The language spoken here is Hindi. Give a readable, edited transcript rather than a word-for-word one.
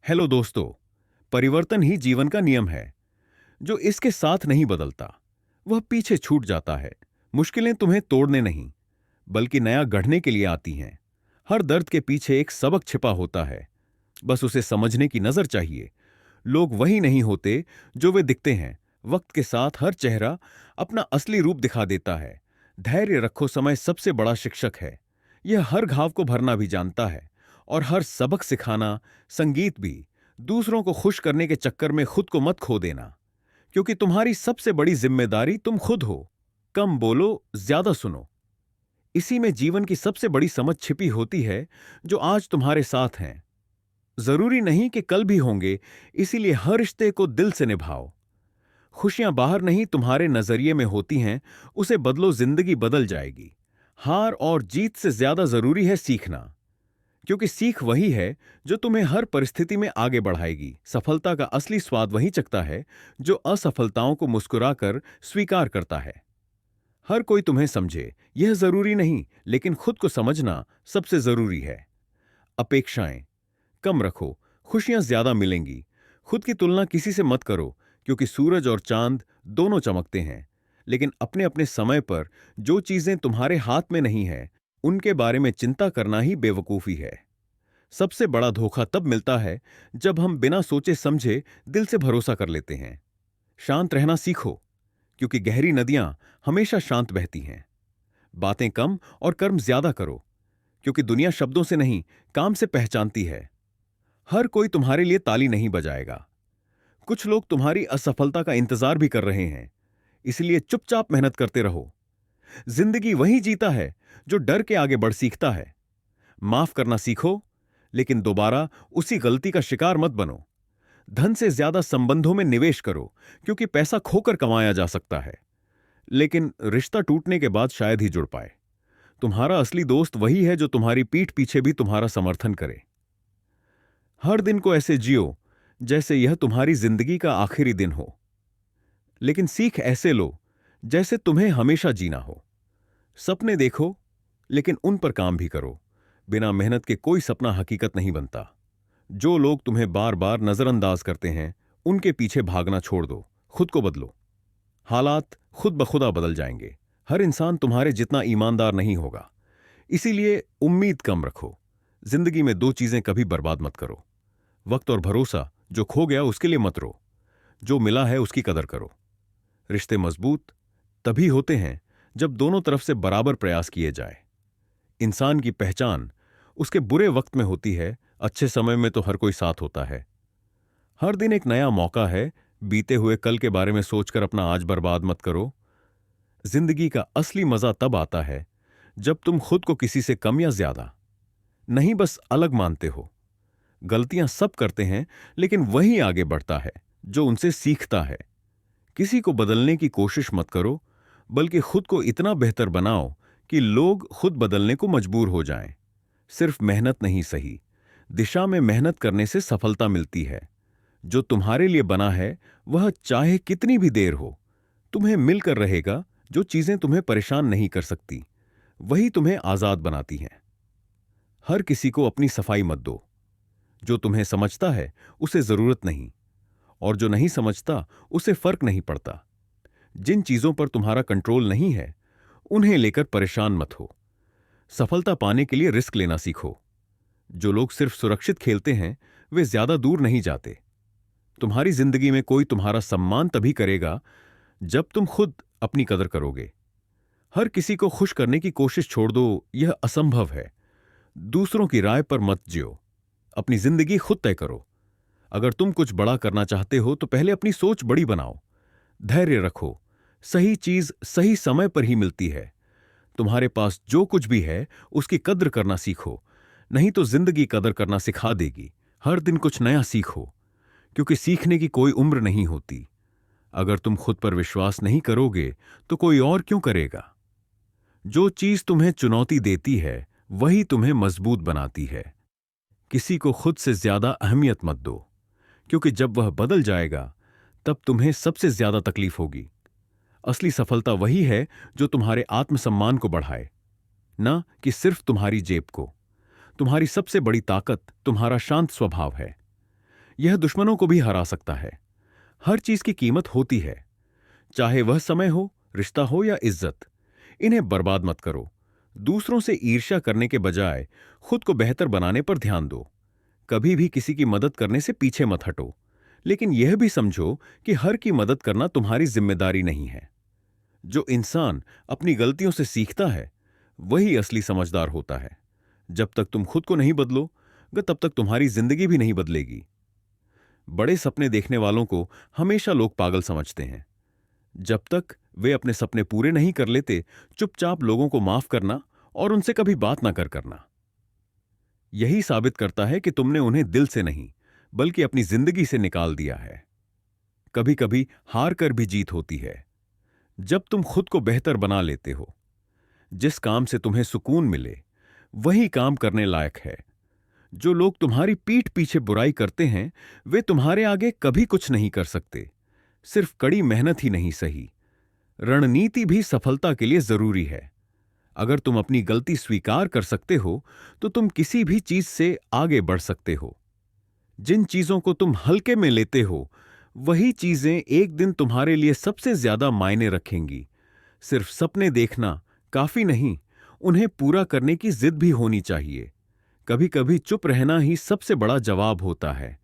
हेलो दोस्तों। परिवर्तन ही जीवन का नियम है। जो इसके साथ नहीं बदलता वह पीछे छूट जाता है। मुश्किलें तुम्हें तोड़ने नहीं बल्कि नया गढ़ने के लिए आती हैं। हर दर्द के पीछे एक सबक छिपा होता है, बस उसे समझने की नजर चाहिए। लोग वही नहीं होते जो वे दिखते हैं। वक्त के साथ हर चेहरा अपना असली रूप दिखा देता है। धैर्य रखो, समय सबसे बड़ा शिक्षक है। यह हर घाव को भरना भी जानता है और हर सबक सिखाना। संगीत भी। दूसरों को खुश करने के चक्कर में खुद को मत खो देना, क्योंकि तुम्हारी सबसे बड़ी जिम्मेदारी तुम खुद हो। कम बोलो, ज्यादा सुनो। इसी में जीवन की सबसे बड़ी समझ छिपी होती है। जो आज तुम्हारे साथ हैं जरूरी नहीं कि कल भी होंगे, इसीलिए हर रिश्ते को दिल से निभाओ। खुशियां बाहर नहीं, तुम्हारे नजरिए में होती हैं। उसे बदलो, जिंदगी बदल जाएगी। हार और जीत से ज्यादा जरूरी है सीखना, क्योंकि सीख वही है जो तुम्हें हर परिस्थिति में आगे बढ़ाएगी। सफलता का असली स्वाद वही चखता है जो असफलताओं को मुस्कुराकर स्वीकार करता है। हर कोई तुम्हें समझे यह जरूरी नहीं, लेकिन खुद को समझना सबसे जरूरी है। अपेक्षाएं कम रखो, खुशियां ज्यादा मिलेंगी। खुद की तुलना किसी से मत करो, क्योंकि सूरज और चांद दोनों चमकते हैं, लेकिन अपने अपने समय पर जो चीजें तुम्हारे हाथ में नहीं है उनके बारे में चिंता करना ही बेवकूफी है। सबसे बड़ा धोखा तब मिलता है जब हम बिना सोचे समझे दिल से भरोसा कर लेते हैं। शांत रहना सीखो, क्योंकि गहरी नदियां हमेशा शांत बहती हैं। बातें कम और कर्म ज्यादा करो, क्योंकि दुनिया शब्दों से नहीं, काम से पहचानती है। हर कोई तुम्हारे लिए ताली नहीं बजाएगा। कुछ लोग तुम्हारी असफलता का इंतजार भी कर रहे हैं, इसलिए चुपचाप मेहनत करते रहो। जिंदगी वही जीता है जो डर के आगे बढ़ सीखता है। माफ करना सीखो, लेकिन दोबारा उसी गलती का शिकार मत बनो। धन से ज्यादा संबंधों में निवेश करो, क्योंकि पैसा खोकर कमाया जा सकता है, लेकिन रिश्ता टूटने के बाद शायद ही जुड़ पाए। तुम्हारा असली दोस्त वही है जो तुम्हारी पीठ पीछे भी तुम्हारा समर्थन करे। हर दिन को ऐसे जियो जैसे यह तुम्हारी जिंदगी का आखिरी दिन हो, लेकिन सीख ऐसे लो जैसे तुम्हें हमेशा जीना हो। सपने देखो, लेकिन उन पर काम भी करो। बिना मेहनत के कोई सपना हकीकत नहीं बनता। जो लोग तुम्हें बार बार नजरअंदाज करते हैं उनके पीछे भागना छोड़ दो, खुद को बदलो। हालात खुद ब खुदा बदल जाएंगे। हर इंसान तुम्हारे जितना ईमानदार नहीं होगा, इसीलिए उम्मीद कम रखो। जिंदगी में दो चीजें कभी बर्बाद मत करो, वक्त और भरोसा। जो खो गया उसके लिए मत रो, जो मिला है उसकी कदर करो। रिश्ते मजबूत तभी होते हैं जब दोनों तरफ से बराबर प्रयास किए जाए। इंसान की पहचान उसके बुरे वक्त में होती है, अच्छे समय में तो हर कोई साथ होता है। हर दिन एक नया मौका है। बीते हुए कल के बारे में सोचकर अपना आज बर्बाद मत करो। जिंदगी का असली मजा तब आता है जब तुम खुद को किसी से कम या ज्यादा नहीं, बस अलग मानते हो। गलतियां सब करते हैं, लेकिन वही आगे बढ़ता है जो उनसे सीखता है। किसी को बदलने की कोशिश मत करो, बल्कि खुद को इतना बेहतर बनाओ कि लोग खुद बदलने को मजबूर हो जाएं। सिर्फ मेहनत नहीं, सही दिशा में मेहनत करने से सफलता मिलती है। जो तुम्हारे लिए बना है वह चाहे कितनी भी देर हो तुम्हें मिलकर रहेगा। जो चीजें तुम्हें परेशान नहीं कर सकती वही तुम्हें आजाद बनाती हैं। हर किसी को अपनी सफाई मत दो। जो तुम्हें समझता है उसे जरूरत नहीं, और जो नहीं समझता उसे फर्क नहीं पड़ता। जिन चीजों पर तुम्हारा कंट्रोल नहीं है उन्हें लेकर परेशान मत हो। सफलता पाने के लिए रिस्क लेना सीखो। जो लोग सिर्फ सुरक्षित खेलते हैं वे ज्यादा दूर नहीं जाते। तुम्हारी जिंदगी में कोई तुम्हारा सम्मान तभी करेगा जब तुम खुद अपनी कदर करोगे। हर किसी को खुश करने की कोशिश छोड़ दो, यह असंभव है। दूसरों की राय पर मत जियो, अपनी जिंदगी खुद तय करो। अगर तुम कुछ बड़ा करना चाहते हो तो पहले अपनी सोच बड़ी बनाओ। धैर्य रखो, सही चीज सही समय पर ही मिलती है। तुम्हारे पास जो कुछ भी है उसकी कद्र करना सीखो, नहीं तो जिंदगी कदर करना सिखा देगी। हर दिन कुछ नया सीखो, क्योंकि सीखने की कोई उम्र नहीं होती। अगर तुम खुद पर विश्वास नहीं करोगे तो कोई और क्यों करेगा। जो चीज तुम्हें चुनौती देती है वही तुम्हें मजबूत बनाती है। किसी को खुद से ज्यादा अहमियत मत दो, क्योंकि जब वह बदल जाएगा तब तुम्हें सबसे ज्यादा तकलीफ होगी। असली सफलता वही है जो तुम्हारे आत्मसम्मान को बढ़ाए, न कि सिर्फ तुम्हारी जेब को। तुम्हारी सबसे बड़ी ताकत तुम्हारा शांत स्वभाव है। यह दुश्मनों को भी हरा सकता है। हर चीज की कीमत होती है, चाहे वह समय हो, रिश्ता हो या इज्जत। इन्हें बर्बाद मत करो। दूसरों से ईर्ष्या करने के बजाय खुद को बेहतर बनाने पर ध्यान दो। कभी भी किसी की मदद करने से पीछे मत हटो, लेकिन यह भी समझो कि हर की मदद करना तुम्हारी जिम्मेदारी नहीं है। जो इंसान अपनी गलतियों से सीखता है वही असली समझदार होता है। जब तक तुम खुद को नहीं बदलोगे तब तक तुम्हारी जिंदगी भी नहीं बदलेगी। बड़े सपने देखने वालों को हमेशा लोग पागल समझते हैं। जब तक वे अपने सपने पूरे नहीं कर लेते, चुपचाप लोगों को माफ करना और उनसे कभी बात ना करना यही साबित करता है कि तुमने उन्हें दिल से नहीं बल्कि अपनी जिंदगी से निकाल दिया है। कभी कभी हार कर भी जीत होती है, जब तुम खुद को बेहतर बना लेते हो। जिस काम से तुम्हें सुकून मिले वही काम करने लायक है। जो लोग तुम्हारी पीठ पीछे बुराई करते हैं वे तुम्हारे आगे कभी कुछ नहीं कर सकते। सिर्फ कड़ी मेहनत ही नहीं सही, रणनीति भी सफलता के लिए जरूरी है। अगर तुम अपनी गलती स्वीकार कर सकते हो तो तुम किसी भी चीज से आगे बढ़ सकते हो। जिन चीजों को तुम हल्के में लेते हो वही चीजें एक दिन तुम्हारे लिए सबसे ज्यादा मायने रखेंगी। सिर्फ सपने देखना काफी नहीं, उन्हें पूरा करने की जिद भी होनी चाहिए। कभी कभी चुप रहना ही सबसे बड़ा जवाब होता है।